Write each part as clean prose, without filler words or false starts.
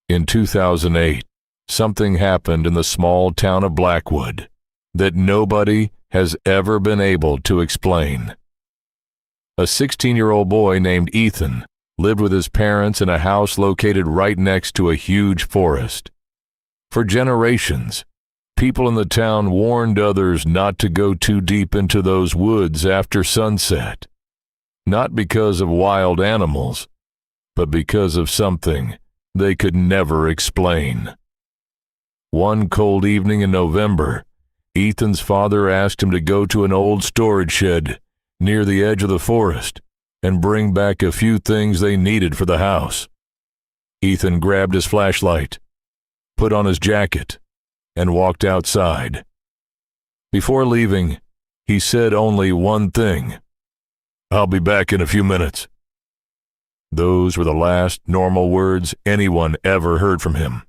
In 2008, something happened in the small town of Blackwood that nobody has ever been able to explain. A 16-year-old boy named Ethan lived with his parents in a house located right next to a huge forest. For generations, people in the town warned others not to go too deep into those woods after sunset, not because of wild animals, but because of something they could never explain. One cold evening in November, Ethan's father asked him to go to an old storage shed near the edge of the forest and bring back a few things they needed for the house. Ethan grabbed his flashlight, put on his jacket, and walked outside. Before leaving, he said only one thing: "I'll be back in a few minutes." Those were the last normal words anyone ever heard from him.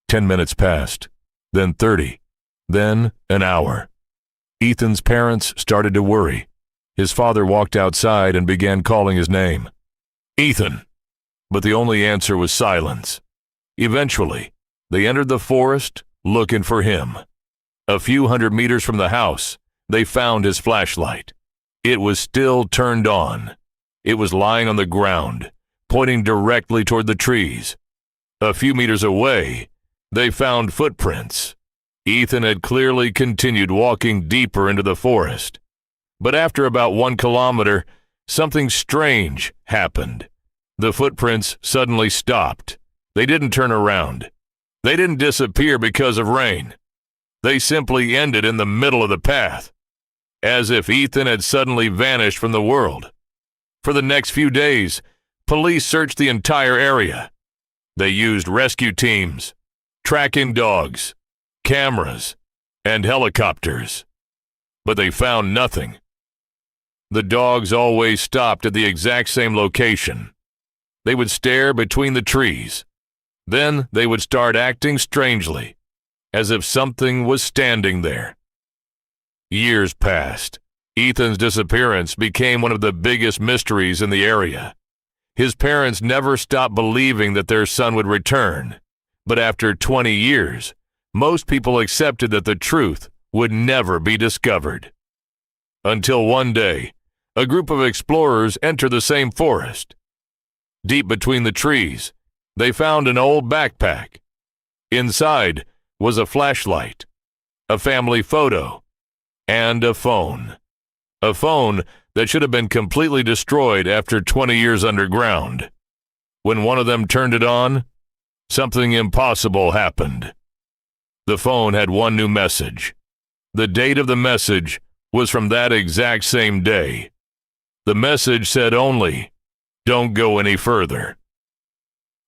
10 minutes passed, then 30, then an hour. Ethan's parents started to worry. His father walked outside and began calling his name, "Ethan," but the only answer was silence. Eventually, they entered the forest looking for him. A few hundred meters from the house, they found his flashlight. It was still turned on. It was lying on the ground, pointing directly toward the trees. A few meters away, they found footprints. Ethan had clearly continued walking deeper into the forest. But after about 1 kilometer, something strange happened. The footprints suddenly stopped. They didn't turn around. They didn't disappear because of rain. They simply ended in the middle of the path, as if Ethan had suddenly vanished from the world. For the next few days, police searched the entire area. They used rescue teams, tracking dogs, cameras, and helicopters. But they found nothing. The dogs always stopped at the exact same location. They would stare between the trees. Then they would start acting strangely, as if something was standing there. Years passed. Ethan's disappearance became one of the biggest mysteries in the area. His parents never stopped believing that their son would return, but after 20 years, most people accepted that the truth would never be discovered. Until one day, a group of explorers entered the same forest. Deep between the trees, they found an old backpack. Inside was a flashlight, a family photo, and a phone. A phone that should have been completely destroyed after 20 years underground. When one of them turned it on, something impossible happened. The phone had one new message. The date of the message was from that exact same day. The message said only, "Don't go any further."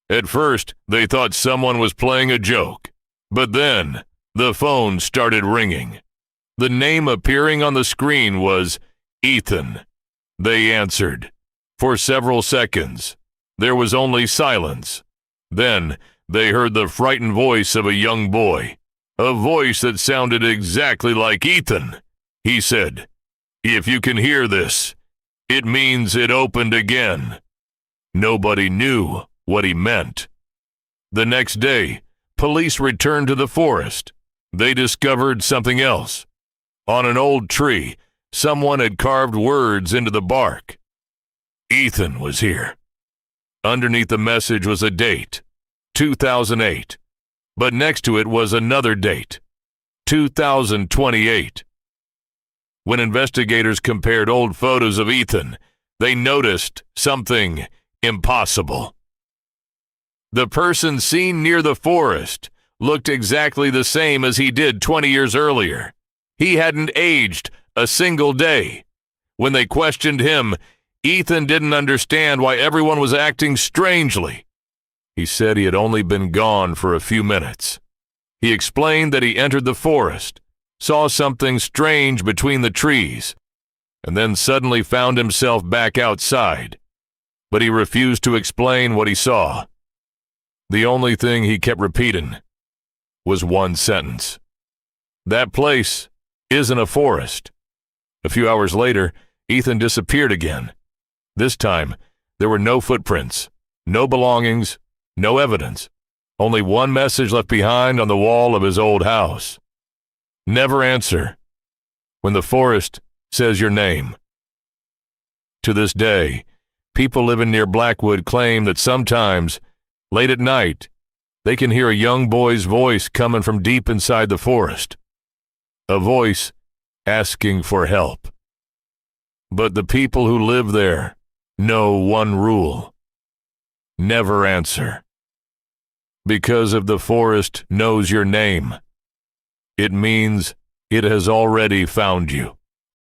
At first, they thought someone was playing a joke, but then the phone started ringing. The name appearing on the screen was Ethan. They answered. For several seconds, there was only silence. Then they heard the frightened voice of a young boy, a voice that sounded exactly like Ethan. He said, "If you can hear this, it means it opened again." Nobody knew what he meant. The next day, police returned to the forest. They discovered something else. On an old tree, someone had carved words into the bark. Ethan was here. Underneath the message was a date, 2008. But next to it was another date, 2028. When investigators compared old photos of Ethan, they noticed something impossible. The person seen near the forest looked exactly the same as he did 20 years earlier. He hadn't aged a single day. When they questioned him, Ethan didn't understand why everyone was acting strangely. He said he had only been gone for a few minutes. He explained that he entered the forest, saw something strange between the trees, and then suddenly found himself back outside. But he refused to explain what he saw. The only thing he kept repeating was one sentence: "That place isn't a forest." A few hours later, Ethan disappeared again. This time, there were no footprints, no belongings, no evidence. Only one message left behind on the wall of his old house. Never answer when the forest says your name. To this day, people living near Blackwood claim that sometimes, late at night, they can hear a young boy's voice coming from deep inside the forest. A voice asking for help. But the people who live there know one rule: never answer. Because if the forest knows your name, it means it has already found you.